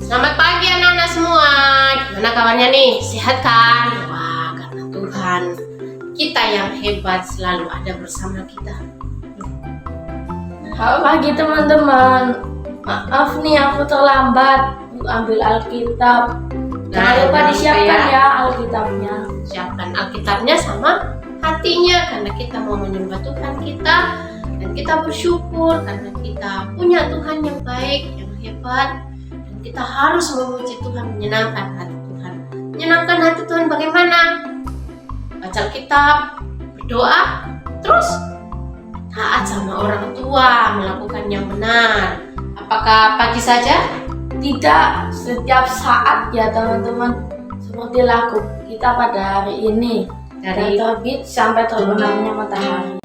Selamat pagi anak-anak semua. Gimana kabarnya nih? Sehat kan? Wah, karena Tuhan kita yang hebat selalu ada bersama kita. Selamat pagi teman-teman. Maaf nih aku terlambat untuk ambil Alkitab. Jangan lupa disiapkan ya Alkitabnya. Siapkan Alkitabnya sama hatinya karena kita mau menyembah Tuhan kita dan kita bersyukur karena kita punya Tuhan yang baik, yang hebat. Kita harus memuji Tuhan, menyenangkan hati Tuhan. Menyenangkan hati Tuhan bagaimana? Baca Alkitab, berdoa, terus taat sama orang tua, melakukan yang benar. Apakah pagi saja? Tidak, setiap saat ya teman-teman. Seperti lagu kita pada hari ini, dari terbit sampai terbenamnya matahari.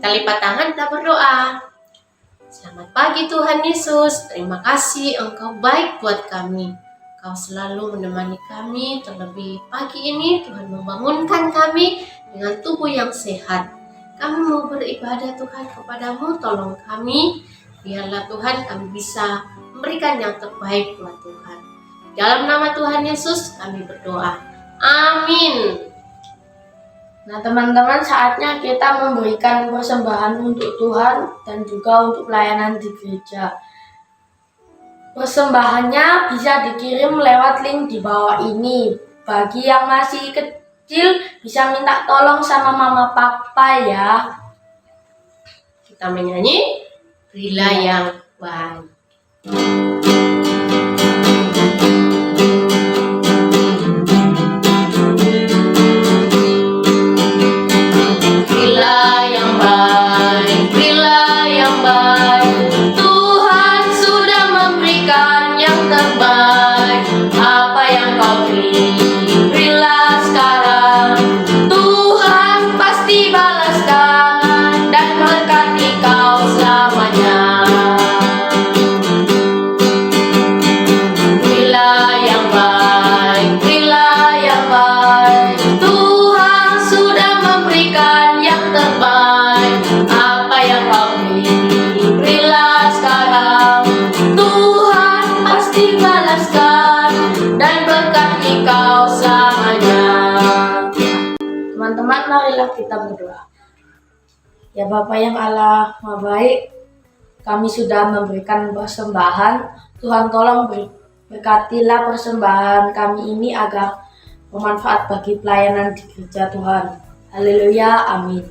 Lipat tangan, kita berdoa. Selamat pagi Tuhan Yesus, terima kasih Engkau baik buat kami. Kau selalu menemani kami, terlebih pagi ini Tuhan membangunkan kami dengan tubuh yang sehat. Kami mau beribadah Tuhan kepadamu, tolong kami. Biarlah Tuhan kami bisa memberikan yang terbaik buat Tuhan. Dalam nama Tuhan Yesus kami berdoa. Amin. Nah teman-teman, saatnya kita memberikan persembahan untuk Tuhan dan juga untuk pelayanan di gereja. Persembahannya bisa dikirim lewat link di bawah ini. Bagi yang masih kecil bisa minta tolong sama mama papa ya. Kita menyanyi Berilah yang baik. Teman-teman, marilah kita berdoa. Ya Bapa yang Allah Maha Baik, kami sudah memberikan persembahan. Tuhan tolong berkatilah persembahan kami ini agar bermanfaat bagi pelayanan di gereja Tuhan. Haleluya, amin.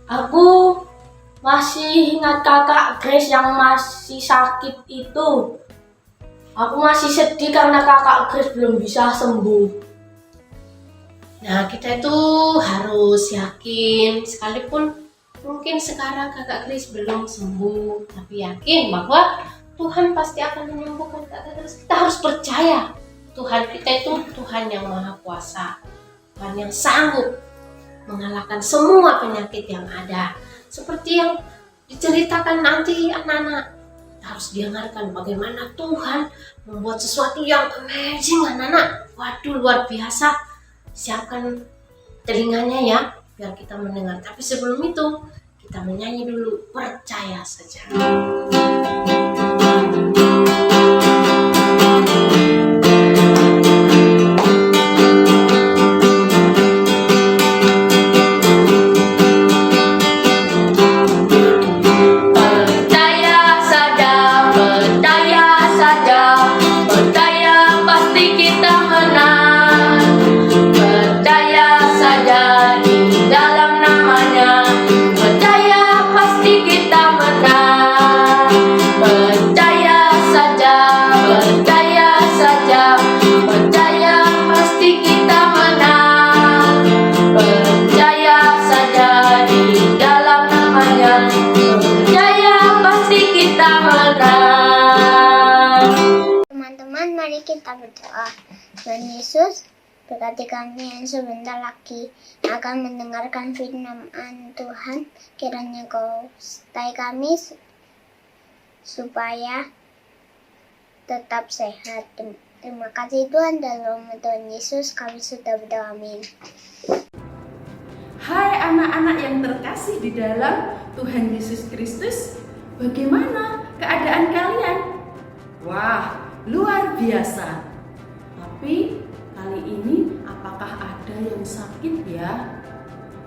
Aku masih ingat kakak Grace yang masih sakit itu. Aku masih sedih karena kakak Grace belum bisa sembuh. Nah, kita itu harus yakin, sekalipun mungkin sekarang kakak Grace belum sembuh, tapi yakin bahwa Tuhan pasti akan menyembuhkan kakak Grace. Kita harus percaya Tuhan kita itu Tuhan yang Maha Kuasa, Tuhan yang sanggup mengalahkan semua penyakit yang ada. Seperti yang diceritakan nanti anak-anak, kita harus dengarkan bagaimana Tuhan membuat sesuatu yang amazing anak-anak. Waduh, luar biasa. Siapkan telinganya ya, biar kita mendengar. Tapi sebelum itu, kita menyanyi dulu, percaya saja. kita berdoa. Tuhan Yesus, berkati kami yang sebentar lagi akan mendengarkan firman Tuhan. Kiranya Kau sertai kami supaya tetap sehat. Terima kasih Tuhan, dalam nama Tuhan Yesus kami sudah berdoa, amin. Hai anak-anak yang terkasih di dalam Tuhan Yesus Kristus, bagaimana keadaan kalian? Wah, luar biasa. Tapi kali ini apakah ada yang sakit ya?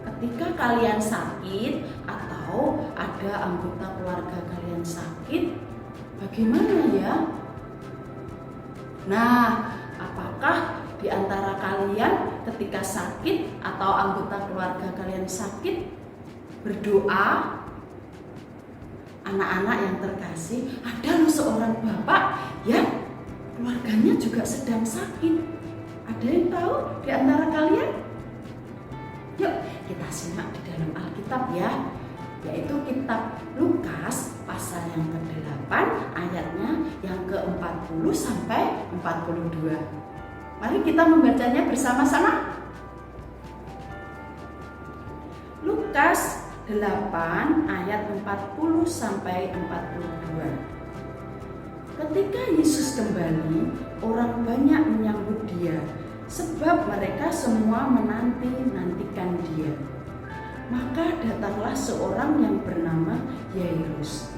Ketika kalian sakit atau ada anggota keluarga kalian sakit, bagaimana ya? Nah, apakah di antara kalian ketika sakit atau anggota keluarga kalian sakit berdoa? Anak-anak yang terkasih, ada loh seorang bapak yang keluarganya juga sedang sakit. Ada yang tahu di antara kalian? Yuk kita simak di dalam Alkitab ya, yaitu kitab Lukas pasal yang ke-8 ayatnya yang ke-40 sampai 42. Mari kita membacanya bersama-sama. Lukas 8 ayat 40 sampai 42. Ketika Yesus kembali, orang banyak menyambut Dia, sebab mereka semua menanti-nantikan Dia. Maka datanglah seorang yang bernama Yairus.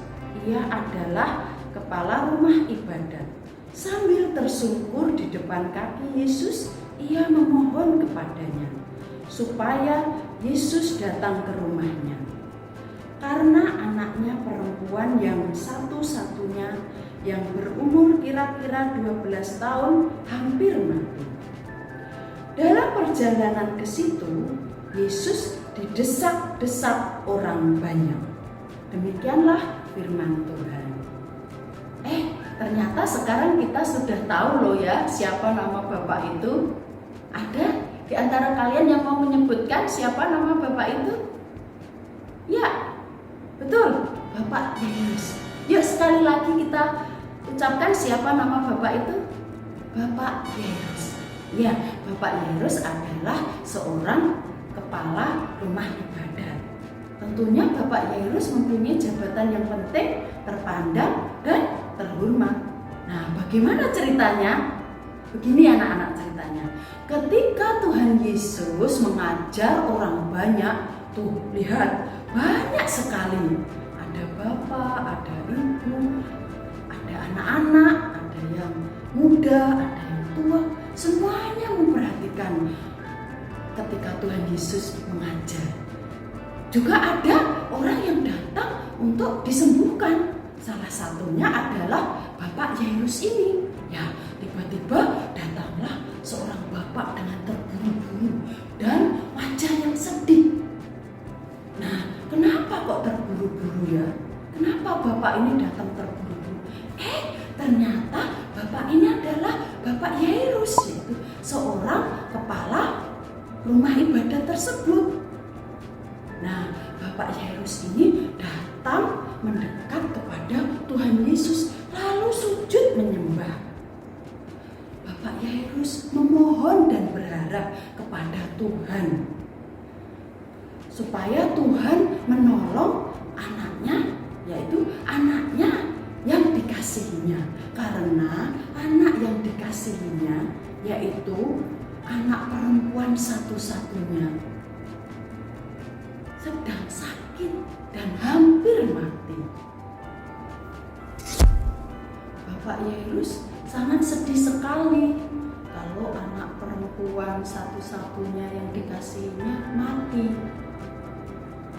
Ia adalah kepala rumah ibadat. Sambil tersungkur di depan kaki Yesus, ia memohon kepadanya supaya Yesus datang ke rumahnya. Karena anaknya perempuan yang satu-satunya yang berumur kira-kira 12 tahun hampir mati. Dalam perjalanan ke situ, Yesus didesak-desak orang banyak. Demikianlah firman Tuhan. Ternyata sekarang kita sudah tahu loh ya siapa nama Bapak itu. Ada di antara kalian yang mau menyebutkan siapa nama Bapak itu? Ya, betul, Bapak Yairus. Yuk sekali lagi kita ucapkan siapa nama Bapak itu? Bapak Yairus. Ya, Bapak Yairus adalah seorang kepala rumah ibadat. Tentunya Bapak Yairus mempunyai jabatan yang penting, terpandang, dan terhormat. Nah, bagaimana ceritanya? Begini anak-anak ceritanya. Ketika Tuhan Yesus mengajar orang banyak, tuh lihat banyak sekali. Ada bapak, ada ibu, ada anak-anak, ada yang muda, ada yang tua. Semuanya memperhatikan ketika Tuhan Yesus mengajar. Juga ada orang yang datang untuk disembuhkan. Salah satunya adalah Bapak Yairus ini. Ya, tiba-tiba datanglah seorang bapak dengan terburu-buru dan wajah yang sedih. Nah, kenapa kok terburu-buru ya? Kenapa bapak ini datang terburu-buru? Ternyata bapak ini adalah Bapak Yairus, yaitu seorang kepala rumah ibadat tersebut. Nah, Bapak Yairus ini datang mendekat kepada Tuhan Yesus lalu sujud menyembah. Bapak Yairus memohon dan berharap kepada Tuhan supaya Tuhan menolong anaknya, yaitu anaknya yang dikasihinya. Karena anak yang dikasihinya yaitu anak perempuan satu-satunya sedang sakit dan hampir mati. Bapak Yairus sangat sedih sekali kalau anak perempuan satu-satunya yang dikasihinya mati.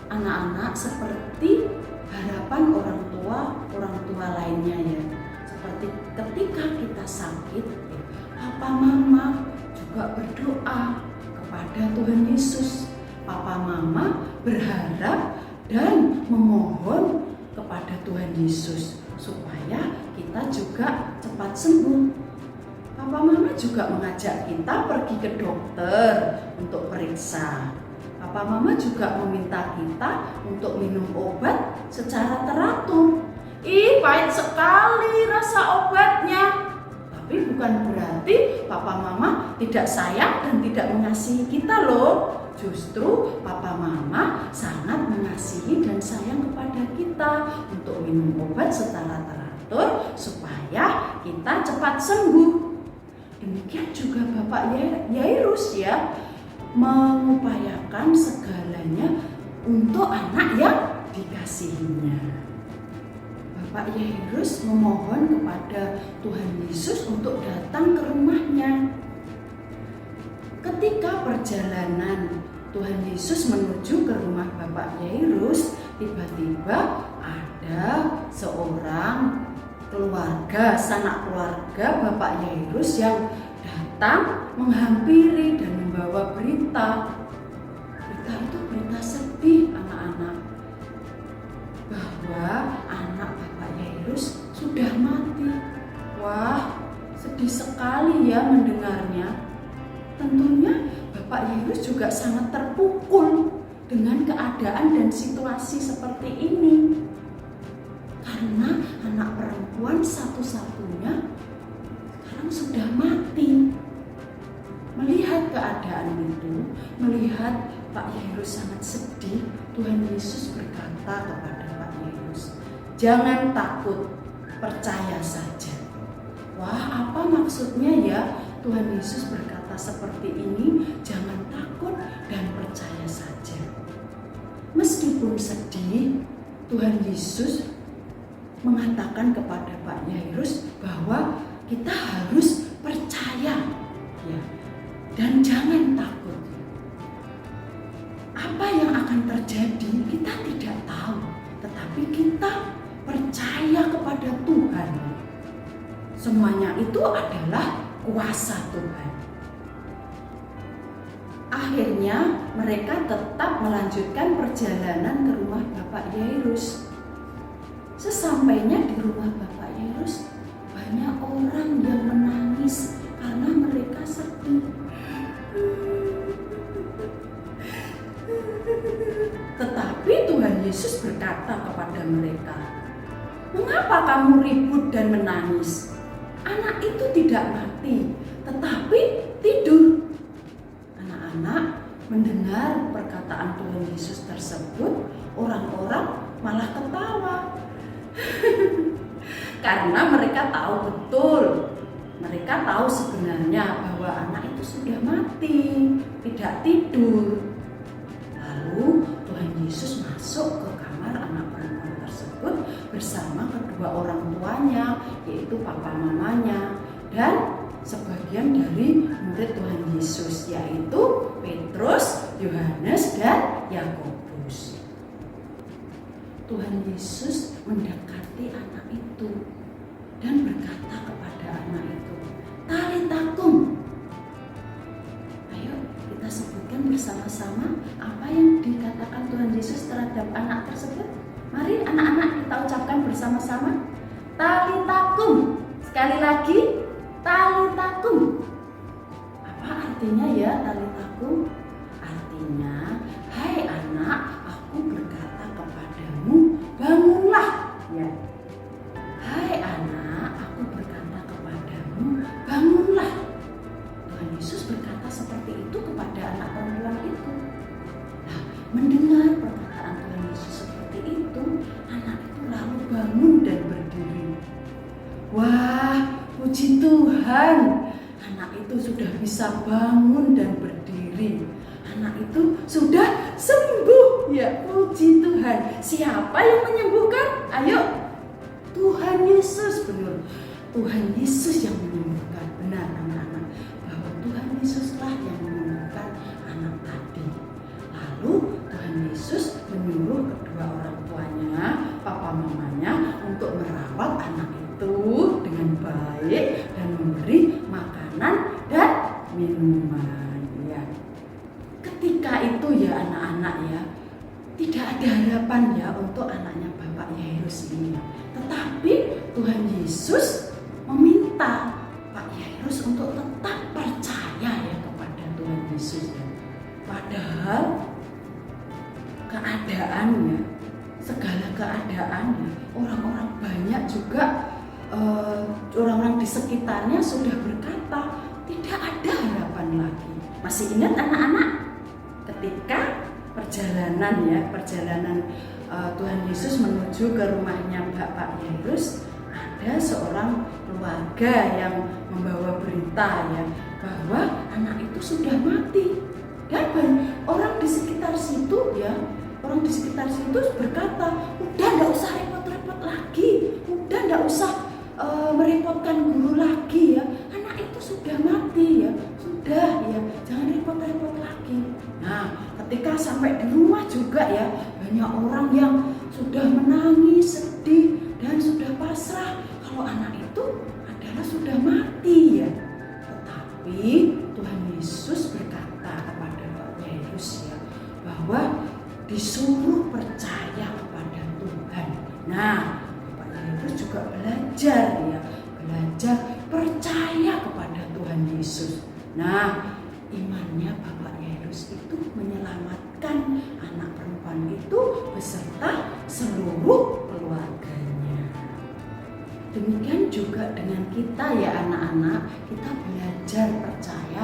Anak-anak seperti harapan orang tua lainnya ya. Seperti ketika kita sakit, papa mama juga berdoa kepada Tuhan Yesus. Papa mama berharap dan memohon kepada Tuhan Yesus supaya kita juga cepat sembuh. Papa mama juga mengajak kita pergi ke dokter untuk periksa. Papa mama juga meminta kita untuk minum obat secara teratur. Pahit sekali rasa obatnya. Tapi bukan berarti papa mama tidak sayang dan tidak mengasihi kita loh. Justru papa mama sangat mengasihi dan sayang kepada kita untuk minum obat secara teratur supaya kita cepat sembuh. Demikian juga Bapak Yairus ya, mengupayakan segalanya untuk anak yang dikasihinya. Bapak Yairus memohon kepada Tuhan Yesus untuk datang ke rumahnya. Ketika perjalanan Tuhan Yesus menuju ke rumah Bapak Yairus, tiba-tiba ada seorang keluarga, sanak keluarga Bapak Yairus yang datang menghampiri dan membawa berita. Berita itu berita sedih anak-anak, bahwa anak Bapak Yairus sudah mati. Wah, sedih sekali ya mendengarnya. Tentunya Bapak Yairus juga sangat terpukul dengan keadaan dan situasi seperti ini. Karena anak perempuan satu-satunya sekarang sudah mati. Melihat keadaan itu, melihat Pak Yairus sangat sedih, Tuhan Yesus berkata kepada Pak Yairus, "Jangan takut, percaya saja." Wah, apa maksudnya ya Tuhan Yesus berkata seperti ini? Jangan takut dan percaya saja. Meskipun sedih, Tuhan Yesus mengatakan kepada Pak Yairus bahwa kita harus percaya ya, dan jangan takut. Apa yang akan terjadi kita tidak tahu, tetapi kita percaya kepada Tuhan. Semuanya itu adalah kuasa Tuhan. Akhirnya mereka tetap melanjutkan perjalanan ke rumah Bapak Yairus. Sesampainya di rumah Bapak Yairus, banyak orang yang menangis karena mereka sedih. Tetapi Tuhan Yesus berkata kepada mereka, "Mengapa kamu ribut dan menangis? Anak itu tidak mati, tetapi tidur." Anak-anak mendengar perkataan Tuhan Yesus tersebut, orang-orang malah ketawa. Karena mereka tahu betul, mereka tahu sebenarnya bahwa anak itu sudah mati, tidak tidur. Lalu Tuhan Yesus masuk ke kamar anak perempuan tersebut bersama kedua orang tuanya, yaitu papa mamanya, dan sebagian dari murid Tuhan Yesus, yaitu Petrus, Yohanes, dan Yakobus. Tuhan Yesus mendekati anak itu dan berkata kepada anak itu, "Talitakum." Ayo kita sebutkan bersama-sama apa yang dikatakan Tuhan Yesus terhadap anak tersebut. Mari anak-anak kita ucapkan bersama-sama, "Talitakum." Sekali lagi, "Talitakum." Apa artinya ya talitakum? Artinya, "Hai anak, aku berkata kepadamu, bangunlah." Ya. "Hai anak, aku berkata kepadamu, bangunlah." Tuhan Yesus berkata seperti itu kepada anak perempuan itu. Nah, mendengar perkataan Tuhan Yesus seperti itu, anak itu lalu bangun dan berdiri. Wah, puji Tuhan, anak itu sudah bisa bangun dan berdiri. Anak itu sudah sembuh. Ya, puji Tuhan. Siapa yang menyembuhkan? Ayo, Tuhan Yesus. Benar, Tuhan Yesus yang menyembuhkan. Benar anak-anak, bahwa Tuhan Yesuslah yang menyembuhkan anak tadi. Lalu Tuhan Yesus menyuruh kedua orang tuanya, papa mamanya, untuk merawat anak itu dengan baik dan memberi makanan dan minuman. Ya. Ketika itu ya anak-anak ya, tidak ada harapan ya untuk anaknya Bapak Yairus ini. Tetapi Tuhan Yesus meminta Pak Yairus untuk tetap percaya ya kepada Tuhan Yesus. Padahal keadaannya, segala keadaannya, orang-orang banyak juga orang-orang di sekitarnya sudah berkata tidak ada harapan lagi. Masih ingat anak-anak ketika perjalanan Tuhan Yesus menuju ke rumahnya Bapak Yairus, ada seorang keluarga yang membawa berita ya bahwa anak itu sudah mati. Dan orang di sekitar situ berkata, udah nggak usah repot-repot lagi, udah nggak usah merepotkan guru lagi ya, anak itu sudah mati ya, sudah ya, jangan repot-repot lagi. Nah, ketika sampai di rumah juga ya, banyak orang yang sudah menangis, sedih, dan sudah pasrah kalau anak itu adalah sudah mati ya. Tetapi Tuhan Yesus berkata kepada Pak Yairus ya, bahwa disuruh percaya kepada Tuhan. Nah, Pak Yairus juga belajar percaya kepada Tuhan Yesus. Nah, imannya Bapak Yairus itu menyelamatkan anak perempuan itu beserta seluruh keluarganya. Demikian juga dengan kita ya anak-anak, kita belajar percaya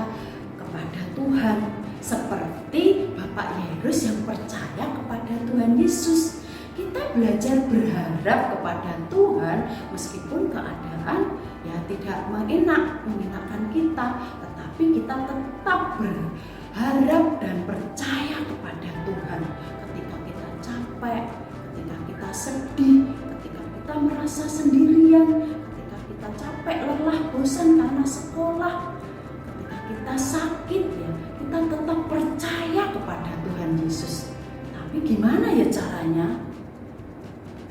kepada Tuhan seperti Bapak Yairus yang percaya kepada Tuhan Yesus. Kita belajar berharap kepada Tuhan meskipun keadaan ya tidak mengenakkan kita, tetapi kita tetap berharap dan percaya kepada Tuhan. Ketika kita capek, ketika kita sedih, ketika kita merasa sendirian, ketika kita capek, lelah, bosan karena sekolah, ketika kita sakit ya, kita tetap percaya kepada Tuhan Yesus. Tapi gimana ya caranya?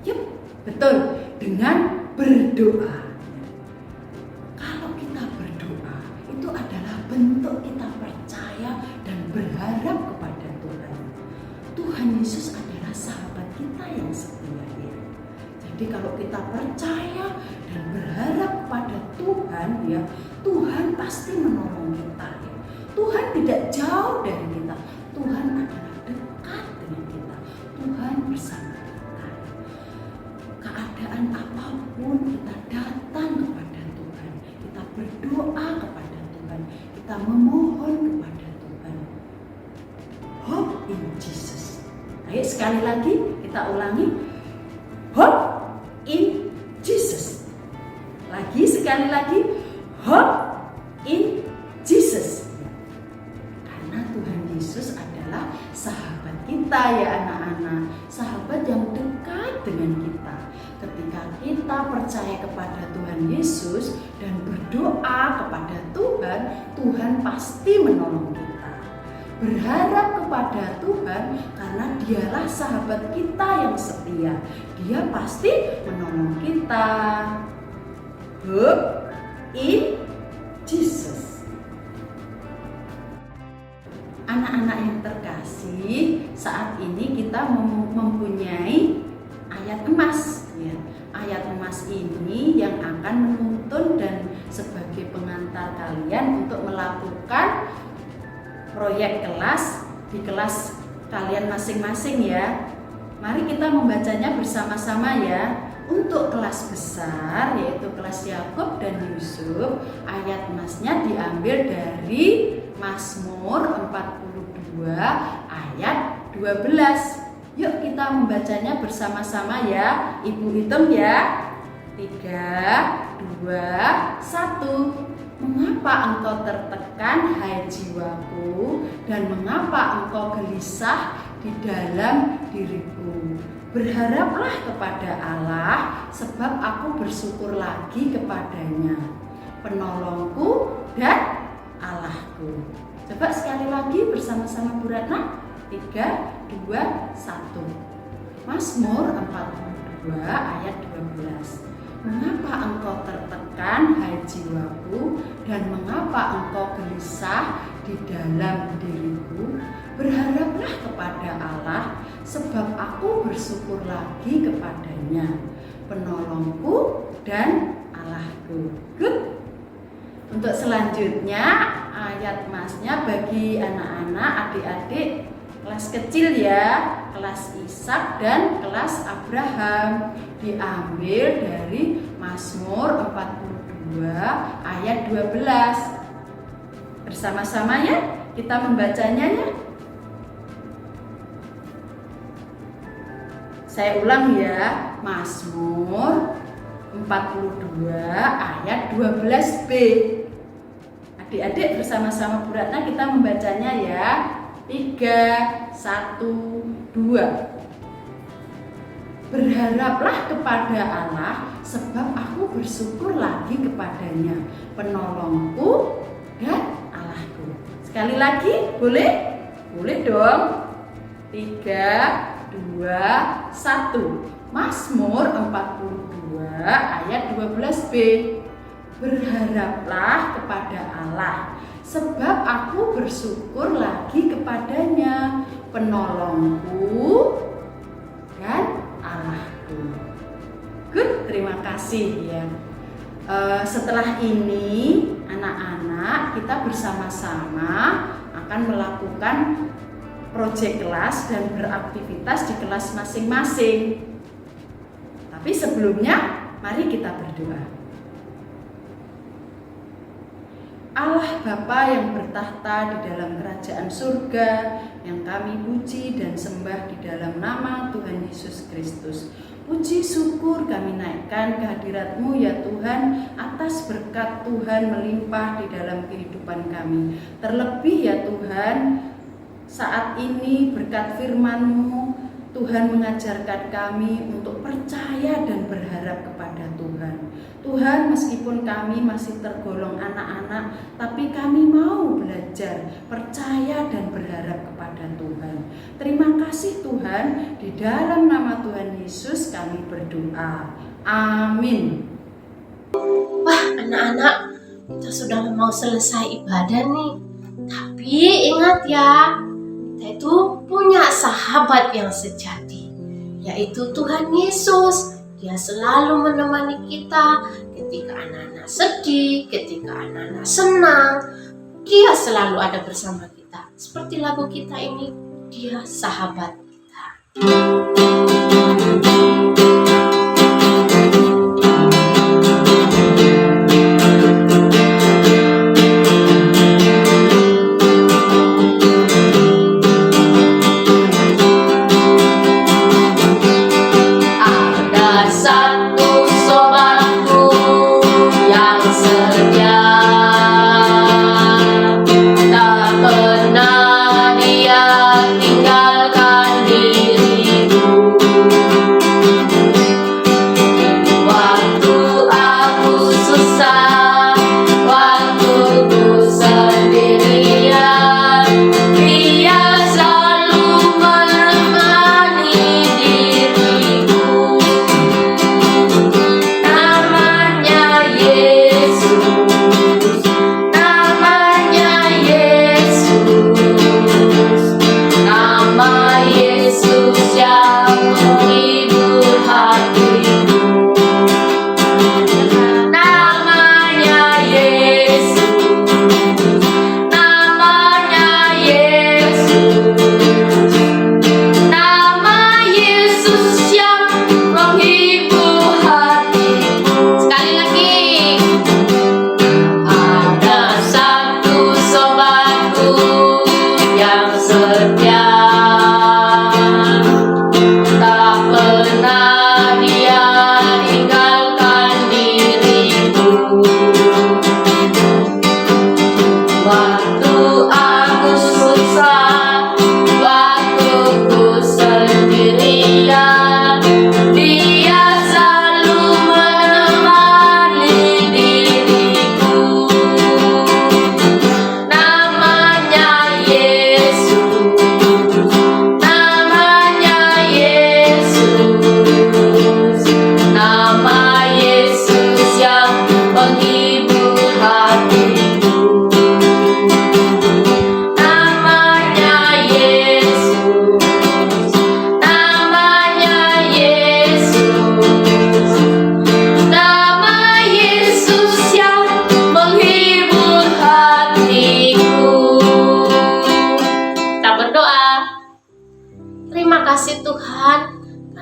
Yep, betul, dengan berdoa. Kalau kita berdoa, itu adalah bentuk kita percaya dan berharap kepada Tuhan. Tuhan Yesus adalah sahabat kita yang setia ya. Jadi kalau kita percaya dan berharap kepada Tuhan ya, Tuhan pasti menolong kita ya. Tuhan tidak jauh dari kita. Tuhan adalah dekat dengan kita. Tuhan bersama kita. Keadaan apapun kita datang kepada Tuhan. Kita berdoa kepada Tuhan. Kita memohon kepada Tuhan. Hope in Jesus. Ayo sekali lagi kita ulangi. Hope in Jesus. Lagi sekali lagi. Hope in Jesus. Karena Tuhan Yesus adalah sahabat kita ya anak-anak. Sahabat yang dekat dengan kita. Ketika kita percaya kepada Tuhan Yesus dan berdoa kepada Tuhan, Tuhan pasti menolong kita. Berharap kepada Tuhan karena dialah sahabat kita yang setia. Dia pasti menolong kita. Hope in Jesus. Anak-anak yang terkasih, saat ini kita mempunyai ayat emas ya. Ayat emas ini yang akan menuntun dan sebagai pengantar kalian untuk melakukan proyek kelas di kelas kalian masing-masing ya. Mari kita membacanya bersama-sama ya. Untuk kelas besar yaitu kelas Yakub dan Yusuf, ayat emasnya diambil dari Mazmur 42 ayat 12. Yuk kita membacanya bersama-sama ya. Ibu hitung ya. 3, 2, 1. Mengapa engkau tertekan hai jiwaku, dan mengapa engkau gelisah di dalam diriku? Berharaplah kepada Allah, sebab aku bersyukur lagi kepadanya, penolongku dan Allahku. Coba sekali lagi bersama-sama Bu Ratna. 3, 2, 1. Mazmur 42 ayat 12. Mengapa engkau tertekan hai jiwaku, dan mengapa engkau gelisah di dalam diriku? Berharaplah kepada Allah, sebab aku bersyukur lagi kepadanya, penolongku dan Allahku. Good. Untuk selanjutnya ayat emasnya bagi anak-anak, adik-adik kelas kecil ya. kelas Ishak dan kelas Abraham. Diambil dari Mazmur 42 ayat 12. Bersama-sama ya, kita membacanya ya. Saya ulang ya, Mazmur 42 ayat 12b. Adik-adik bersama-sama Bu Ratna kita membacanya ya. 3, 1, 2. Berharaplah kepada Allah, sebab aku bersyukur lagi kepadanya, penolongku dan Allahku. Sekali lagi, boleh? Boleh dong. 3, 2, 1. Mazmur 42 ayat 12b. Berharaplah kepada Allah, sebab aku bersyukur lagi kepadanya, penolongku dan Allahku. Good, terima kasih ya. Setelah ini anak-anak kita bersama-sama akan melakukan proyek kelas dan beraktivitas di kelas masing-masing. Tapi sebelumnya mari kita berdoa. Allah Bapa yang bertahta di dalam kerajaan surga, yang kami puji dan sembah di dalam nama Tuhan Yesus Kristus. Puji syukur kami naikkan kehadirat-Mu ya Tuhan, atas berkat Tuhan melimpah di dalam kehidupan kami. Terlebih ya Tuhan, saat ini berkat firman-Mu, Tuhan mengajarkan kami untuk percaya dan berharap kepada Tuhan. Tuhan, meskipun kami masih tergolong anak-anak, tapi kami mau belajar, percaya dan berharap kepada Tuhan. Terima kasih Tuhan, di dalam nama Tuhan Yesus kami berdoa. Amin. Wah, anak-anak, kita sudah mau selesai ibadah nih. Tapi ingat ya, kita itu punya sahabat yang sejati, yaitu Tuhan Yesus. Dia selalu menemani kita ketika anak-anak sedih, ketika anak-anak senang. Dia selalu ada bersama kita. Seperti lagu kita ini, Dia sahabat kita.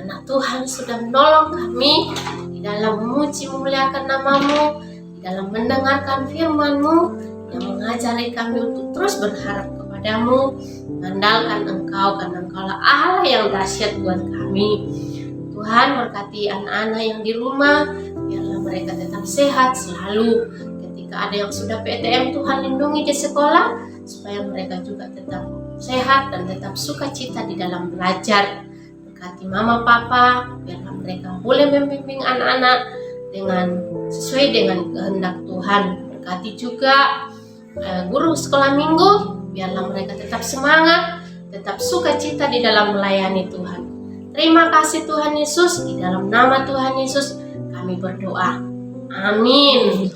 karena Tuhan sudah menolong kami di dalam memuji memuliakan nama-Mu, di dalam mendengarkan firman-Mu yang mengajari kami untuk terus berharap kepadamu, mengandalkan Engkau karena Engkaulah Allah yang dahsyat buat kami. Tuhan, berkati anak-anak yang di rumah, biarlah mereka tetap sehat selalu. Ketika ada yang sudah PTM, Tuhan lindungi di sekolah, supaya mereka juga tetap sehat dan tetap sukacita di dalam belajar. Berkati mama papa, biarlah mereka boleh membimbing anak-anak sesuai dengan kehendak Tuhan. Berkati juga guru sekolah minggu, biarlah mereka tetap semangat, tetap sukacita di dalam melayani Tuhan. Terima kasih Tuhan Yesus, di dalam nama Tuhan Yesus kami berdoa. Amin.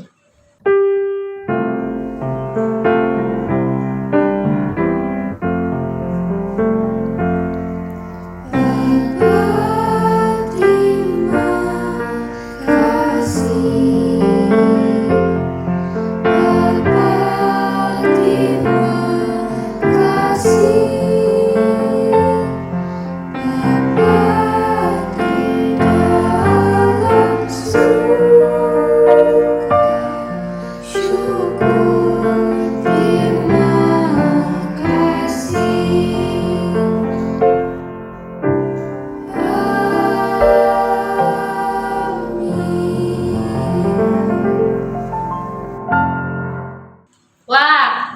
Wah,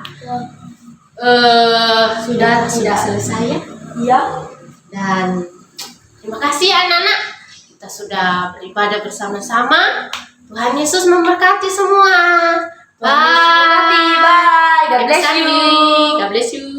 sudah selesai ya. Iya. Dan terima kasih anak-anak, kita sudah beribadah bersama-sama. Tuhan Yesus memberkati semua. Bye. Bye. God bless you. God bless you.